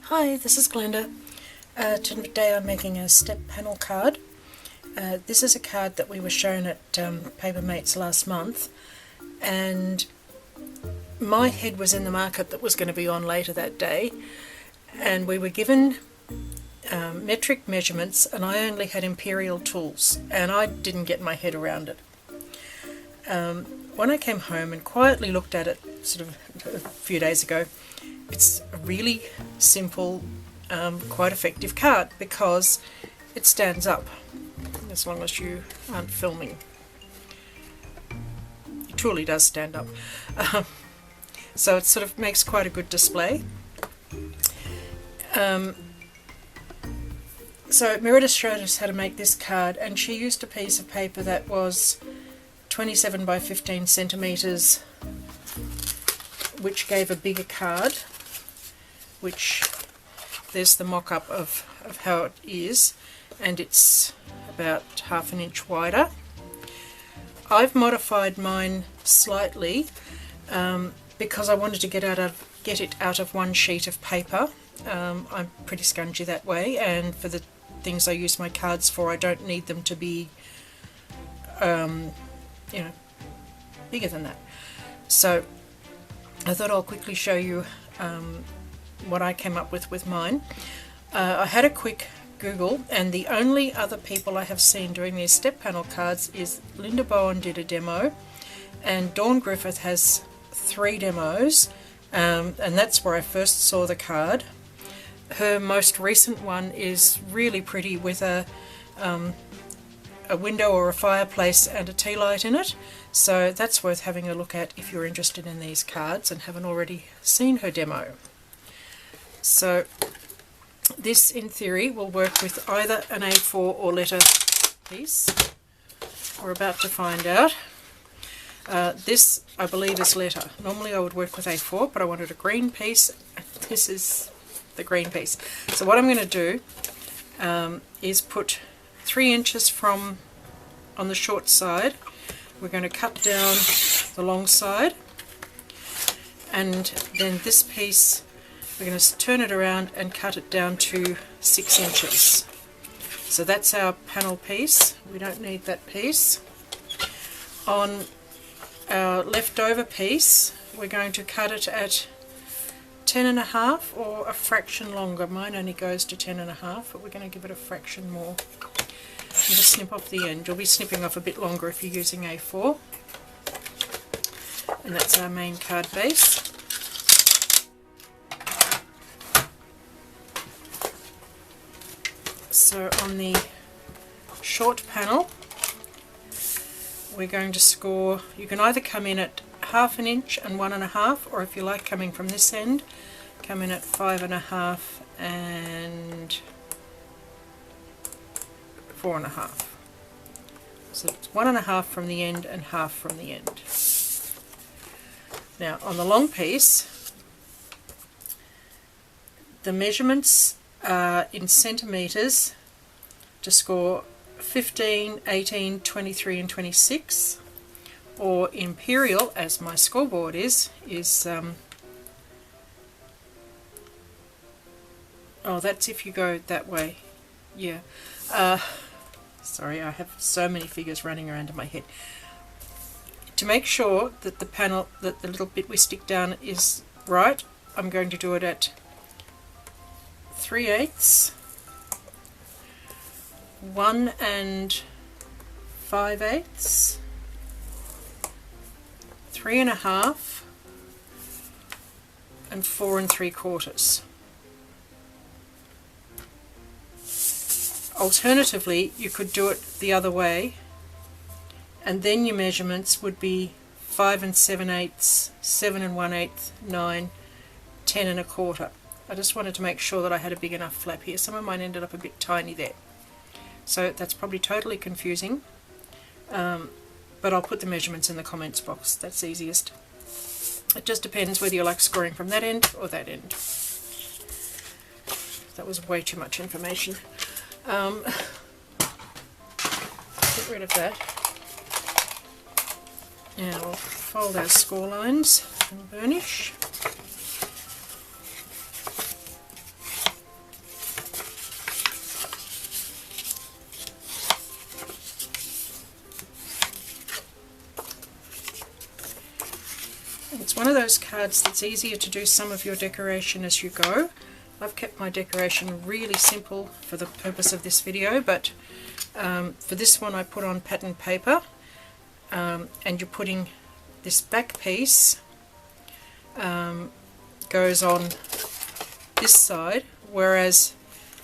Hi, this is Glenda. Today I'm making a step panel card. This is a card that we were shown at Papermates last month, and my head was in the market that was going to be on later that day, and we were given metric measurements, and I only had imperial tools, and I didn't get my head around it. When I came home and quietly looked at it sort of a few days ago, it's a really simple, quite effective card because it stands up as long as you aren't filming. It truly does stand up. So it sort of makes quite a good display. So Meredith showed us how to make this card, and she used a piece of paper that was 27 by 15 centimetres, which gave a bigger card, which there's the mock-up of how it is, and it's about half an inch wider. I've modified mine slightly because I wanted to get it out of one sheet of paper. I'm pretty scungy that way, and for the things I use my cards for, I don't need them to be bigger than that. So I thought I'll quickly show you what I came up with mine. I had a quick Google, and the only other people I have seen doing these step panel cards is Linda Bowen did a demo, and Dawn Griffith has 3 demos, and that's where I first saw the card. Her most recent one is really pretty with a window or a fireplace and a tea light in it, so that's worth having a look at if you're interested in these cards and haven't already seen her demo. So this in theory will work with either an A4 or letter piece. We're about to find out. This I believe is letter. Normally I would work with A4, but I wanted a green piece. This is the green piece. So what I'm going to do is put 3 inches from on the short side. We're going to cut down the long side, and then this piece we're going to turn it around and cut it down to 6 inches. So that's our panel piece. We don't need that piece. On our leftover piece we're going to cut it at 10.5 or a fraction longer. Mine only goes to 10.5, but we're going to give it a fraction more. I'm going to snip off the end. You'll be snipping off a bit longer if you're using A4. And that's our main card base. So on the short panel we're going to score, you can either come in at 1/2 inch and 1.5, or if you like coming from this end, come in at 5.5 and 4.5. So it's 1.5 from the end and 1/2 from the end. Now on the long piece, the measurements are in centimetres to score 15, 18, 23 and 26, or imperial, as my scoreboard is oh, that's if you go that way. Yeah. Sorry, I have so many figures running around in my head. To make sure that the panel, that the little bit we stick down is right, I'm going to do it at 3/8, 1 5/8, 3.5, and 4 3/4. Alternatively, you could do it the other way, and then your measurements would be 5 7/8, 7 1/8, 9, 10 1/4. I just wanted to make sure that I had a big enough flap here. Some of mine ended up a bit tiny there. So that's probably totally confusing, but I'll put the measurements in the comments box. That's easiest. It just depends whether you like scoring from that end or that end. That was way too much information. Get rid of that. Now we'll fold our score lines and burnish. one of those cards that's easier to do some of your decoration as you go. I've kept my decoration really simple for the purpose of this video, but for this one I put on patterned paper, and you're putting this back piece goes on this side, whereas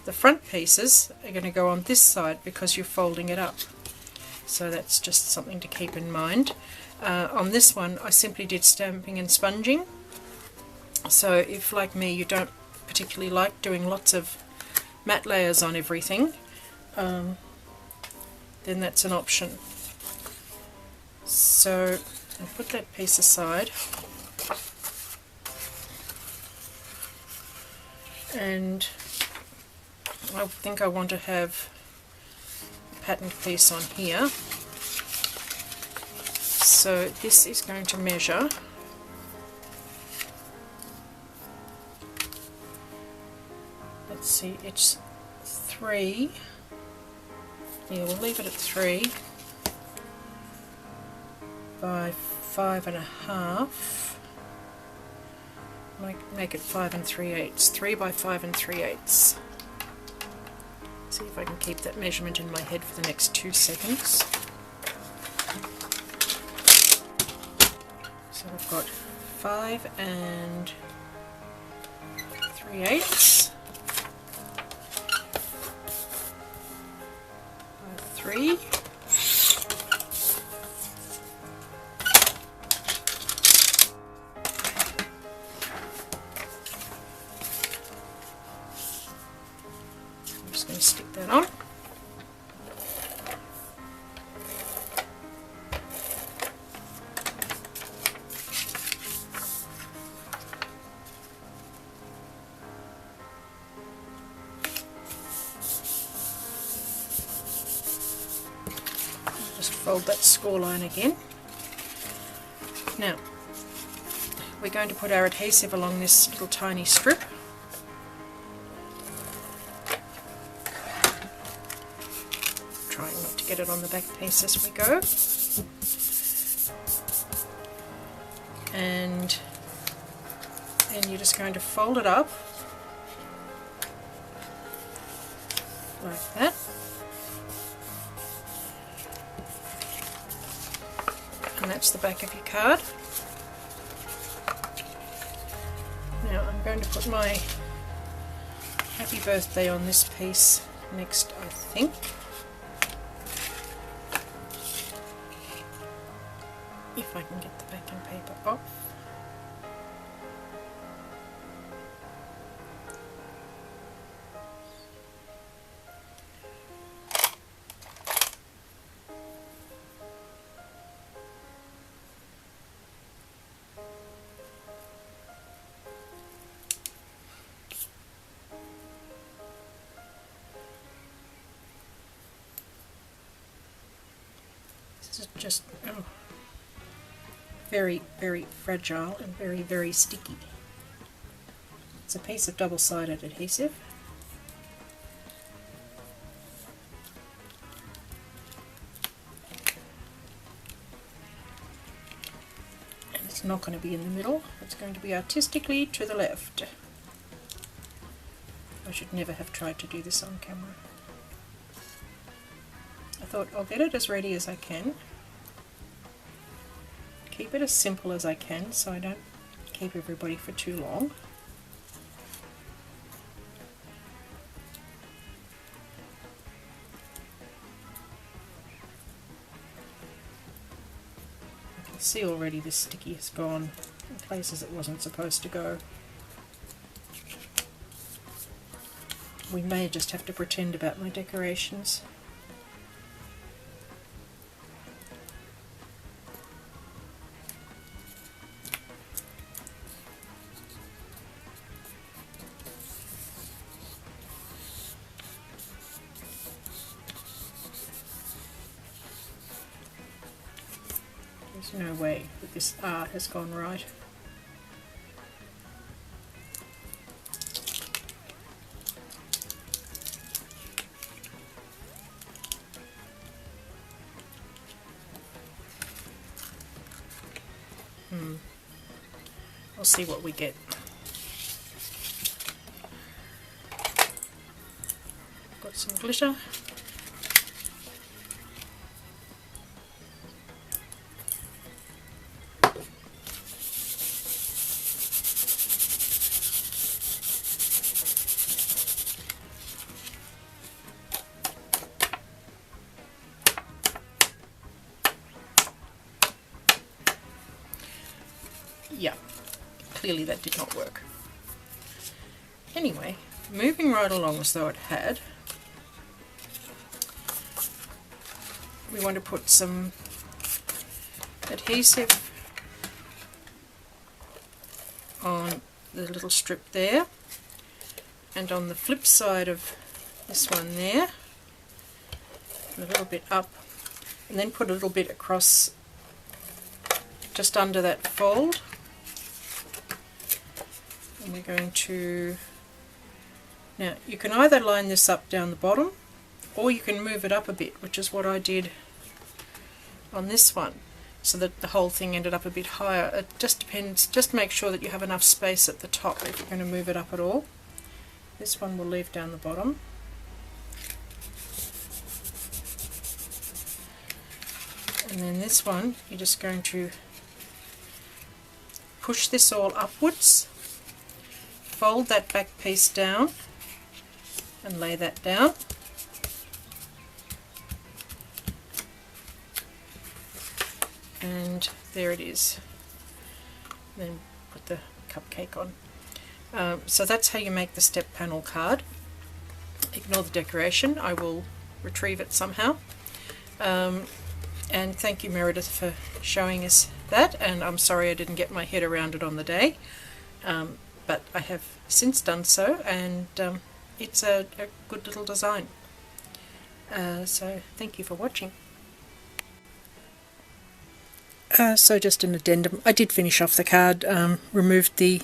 the front pieces are going to go on this side because you're folding it up. So that's just something to keep in mind. On this one I simply did stamping and sponging, so if like me you don't particularly like doing lots of matte layers on everything, then that's an option. So I'll put that piece aside, and I think I want to have a patterned piece on here. So this is going to measure let's see, it's 3, yeah, we'll leave it at 3 by 5.5, make it 5 3/8, 3 by 5 3/8. See if I can keep that measurement in my head for the next 2 seconds. So we've got 5 3/8 by 3. I'm just going to stick that on. Just fold that score line again. Now we're going to put our adhesive along this little tiny strip. Trying not to get it on the back piece as we go. And then you're just going to fold it up like that. And that's the back of your card. Now I'm going to put my happy birthday on this piece next, I think. If I can get the backing paper off. This is just very, very fragile and very, very sticky. It's a piece of double-sided adhesive. And it's not going to be in the middle, it's going to be artistically to the left. I should never have tried to do this on camera. I thought I'll get it as ready as I can. Keep it as simple as I can so I don't keep everybody for too long. You can see already the sticky has gone in places it wasn't supposed to go. We may just have to pretend about my decorations. There's no way that this art has gone right. We'll see what we get. Got some glitter. Yeah, clearly that did not work. Anyway, moving right along as though it had, we want to put some adhesive on the little strip there, and on the flip side of this one there, a little bit up, and then put a little bit across just under that fold. And we're going to, now you can either line this up down the bottom, or you can move it up a bit, which is what I did on this one, so that the whole thing ended up a bit higher. It just depends, just make sure that you have enough space at the top if you're going to move it up at all. This one will leave down the bottom. And then this one, you're just going to push this all upwards, fold that back piece down and lay that down. And there it is. Then put the cupcake on. So that's how you make the step panel card. Ignore the decoration, I will retrieve it somehow. And thank you, Meredith, for showing us that, and I'm sorry I didn't get my head around it on the day, but I have since done so, and it's a good little design. So thank you for watching. So just an addendum, I did finish off the card, removed the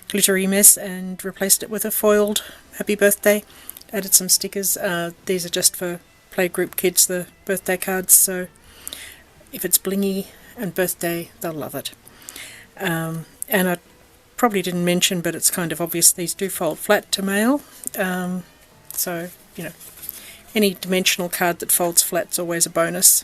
glittery mess and replaced it with a foiled happy birthday, added some stickers. These are just for playgroup kids, the birthday cards, so if it's blingy and birthday, they'll love it. And I probably didn't mention, but it's kind of obvious, these do fold flat to mail. So, you know, any dimensional card that folds flat's always a bonus.